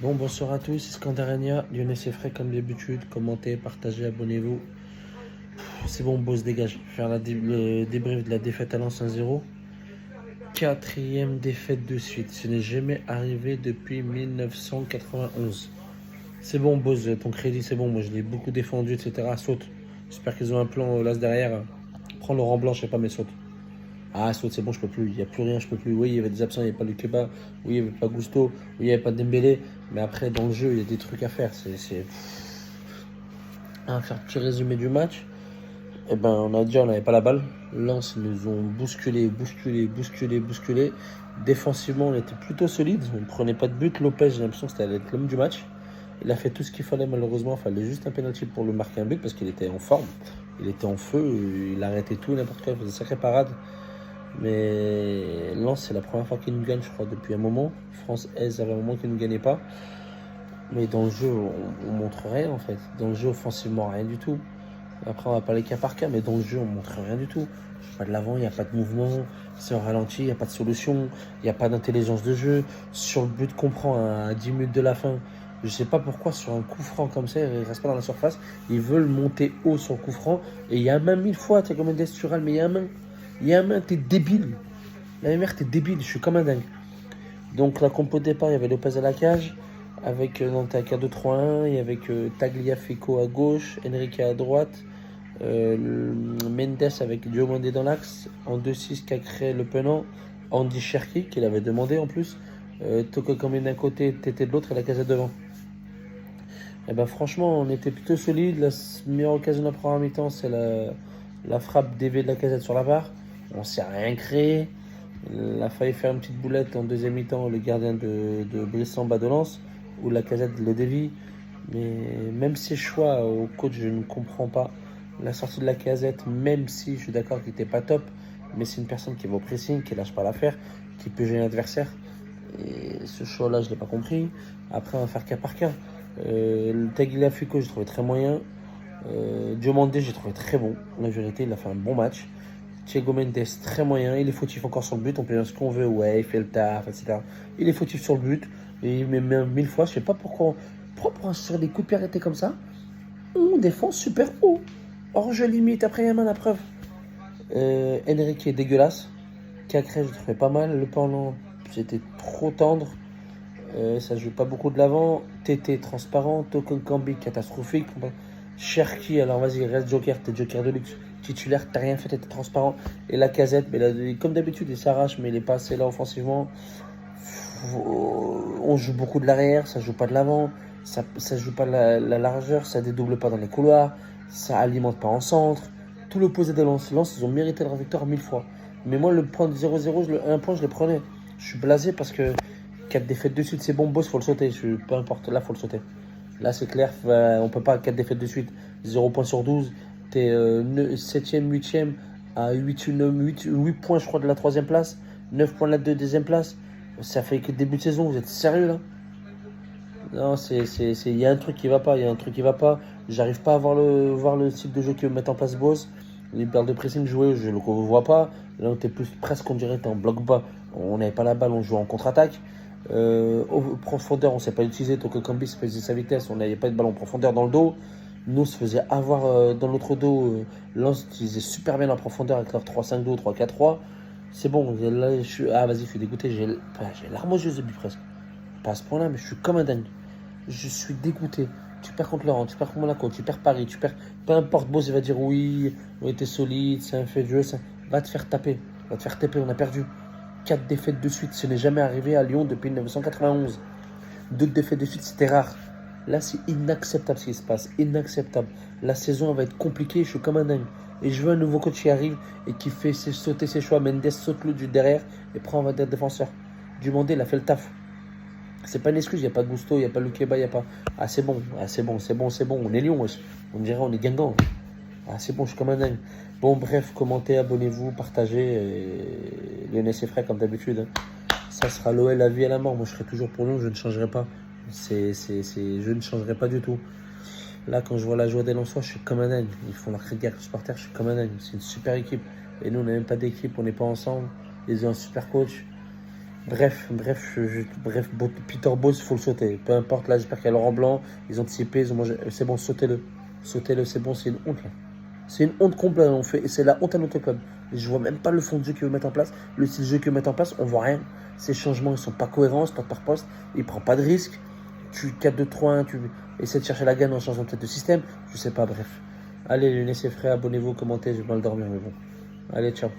Bonsoir à tous, c'est Scandarania, Lionel Seffray comme d'habitude, commentez, partagez, abonnez-vous. C'est bon, boss, dégage. Faire le débrief de la défaite à Lens 1-0. Quatrième défaite de suite, ce n'est jamais arrivé depuis 1991. C'est bon, boss, ton crédit, c'est bon, moi je l'ai beaucoup défendu, etc. Saute. J'espère qu'ils ont un plan là derrière. Prends Laurent Blanc, je sais pas, mais saute. Ah, saute, c'est bon, je peux plus. Il n'y a plus rien, je peux plus. Oui, il y avait des absents, il n'y avait pas Lukeba. Oui, il n'y avait pas Gusto. Oui, il n'y avait pas Dembélé. Mais après, dans le jeu, il y a des trucs à faire. C'est... faire un petit résumé du match. Eh ben, on a dit, on n'avait pas la balle. Lens, ils nous ont bousculé. Défensivement, on était plutôt solide. On ne prenait pas de but. Lopez, j'ai l'impression que c'était allait être l'homme du match. Il a fait tout ce qu'il fallait, malheureusement. Il fallait juste un penalty pour le marquer un but parce qu'il était en forme. Il était en feu. Il arrêtait tout, n'importe quoi. Il faisait une sacrée parade. Mais Lens, c'est la première fois qu'ils nous gagnent, je crois, depuis un moment. France Aise, ça fait un moment qu'ils ne nous gagnaient pas. Mais dans le jeu, on montre rien, en fait. Dans le jeu, offensivement, rien du tout. Après, on va parler cas par cas, mais dans le jeu, on montre rien du tout. Pas de l'avant, il n'y a pas de mouvement. C'est en ralenti, il n'y a pas de solution. Il n'y a pas d'intelligence de jeu. Sur le but qu'on prend à 10 minutes de la fin, je sais pas pourquoi, sur un coup franc comme ça, ils ne restent pas dans la surface. Ils veulent monter haut sur le coup franc. Et il y a un main 1000 fois, tu sais, comme un Destural, mais il y a un main. Il y a un main, t'es débile. La mère, t'es débile, je suis comme un dingue. Donc la compo de départ, il y avait Lopez à la cage, avec dans ta 4-2-3-1, il y avait Tagliafico à gauche, Enrique à droite, Mendes avec Diomandé dans l'axe, en 2-6 Cacré Le Penant, Andy Cherki, qu'il avait demandé en plus, Toko Kamé d'un côté, Tété de l'autre et la casette devant. Et ben franchement, on était plutôt solide. La meilleure occasion de la première mi-temps, c'est la frappe DV de la casette sur la barre. On s'est rien créé. Il a failli faire une petite boulette en deuxième mi-temps, le gardien de Brisson bas de Lens, où la casette le dévie. Mais même ses choix au coach, je ne comprends pas. La sortie de la casette, même si je suis d'accord qu'il n'était pas top, mais c'est une personne qui va au pressing, qui lâche pas l'affaire, qui peut gêner l'adversaire. Et ce choix-là, je ne l'ai pas compris. Après, on va faire cas par cas. Le Tagliafico, j'ai trouvé très moyen. Diomandé, j'ai trouvé très bon. La vérité, il a fait un bon match. Thiago Mendes, très moyen. Il est fautif encore sur le but. On peut dire ce qu'on veut. Ouais, il fait le taf, etc. Il est fautif sur le but. Et il met 1000 fois. Je sais pas pourquoi. Pourquoi sur des coups de pied arrêtés comme ça, on défend super haut. Or, je limite. Après, il y a main la preuve. Enrique est dégueulasse. Cacré, je trouvais pas mal. Le pendant, c'était trop tendre. Ça joue pas beaucoup de l'avant. TT transparent. Tokon Kambi catastrophique. Cherki, alors vas-y, reste Joker, t'es Joker de luxe. Titulaire, t'as rien fait, t'es transparent. Et la casette, mais là, comme d'habitude, il s'arrache, mais il est pas assez là offensivement. On joue beaucoup de l'arrière, ça joue pas de l'avant. Ça joue pas la largeur, ça dédouble pas dans les couloirs. Ça alimente pas en centre. Tout l'opposé de Lens. Lens, ils ont mérité leur victoire 1000 fois. Mais moi, le point de 0-0, un point, je le prenais. Je suis blasé parce que 4 défaites de suite, c'est bon, boss, faut le sauter. Peu importe, là, faut le sauter. Là, c'est clair, on peut pas 4 défaites de suite. 0 points sur 12. T'es 7ème, 8ème à 8 points, je crois, de la 3ème place. 9 points de la deuxième place. Ça fait que début de saison, vous êtes sérieux là? Non, il y a un truc qui va pas, il y a un truc qui va pas. J'arrive pas à voir le type de jeu que met en place Boss. Les perles de pressing jouées, je le vois pas. Là, on était plus presque, on dirait, en bloc bas. On n'avait pas la balle, on jouait en contre-attaque. Profondeur, on ne sait pas utiliser. Toko Kambi se faisait sa vitesse, on n'avait pas de ballon en profondeur dans le dos. Nous, on se faisait avoir dans l'autre dos. Lens utilisait super bien la profondeur avec leur 3-5-2, 3-4-3. C'est bon, là, vas-y, je suis dégoûté. J'ai l'arme aux yeux de but presque. Pas à ce point-là, mais je suis comme un dingue. Je suis dégoûté. Tu perds contre Laurent, tu perds contre Monaco, tu perds Paris, tu perds. Peu importe, Boss, il va dire oui, on était solide, c'est un fait de jeu. Va te faire taper. Va te faire taper, on a perdu. 4 défaites de suite, ce n'est jamais arrivé à Lyon depuis 1991. 2 défaites de suite, c'était rare. Là, c'est inacceptable ce qui se passe. Inacceptable. La saison elle va être compliquée, je suis comme un dingue. Et je veux un nouveau coach qui arrive et qui fait sauter ses choix. Mendes saute-le du derrière et prend un défenseur. Dumandé, il a fait le taf. C'est pas une excuse, il n'y a pas de Gusto, il n'y a pas Lukeba, il n'y a pas. Ah, c'est bon, on est Lyon, wesh. On dirait on est Guingamp. Ah, c'est bon, je suis comme un dingue. Bon, bref, commentez, abonnez-vous, partagez. Lionel Seffray, comme d'habitude. Ça sera l'OL à vie à la mort. Moi, je serai toujours pour Lyon, je ne changerai pas. Je ne changerai pas du tout. Là, quand je vois la joie des Lensois, je suis comme un dingue. Ils font leur cri de guerre supporters, je suis comme un dingue. C'est une super équipe. Et nous, on n'a même pas d'équipe, on n'est pas ensemble. Ils ont un super coach. Bref, Peter Bosz, il faut le sauter. Peu importe, là, j'espère qu'il y a Laurent Blanc, ils ont anticipé, ils ont mangé. C'est bon, sautez-le. Sautez-le, c'est bon, c'est une honte, là. C'est une honte complète, on fait, c'est la honte à notre club. Je vois même pas le fond de jeu qu'ils veulent mettre en place, le style de jeu qu'ils veulent mettre en place, on voit rien. Ces changements, ils sont pas cohérents, spot par poste, il prend pas de risque. Tu 4-2-3-1, tu essaies de chercher la gagne en changeant peut-être de système, je sais pas, bref. Allez, les frères, abonnez-vous, commentez, je vais mal dormir, mais bon. Allez, ciao.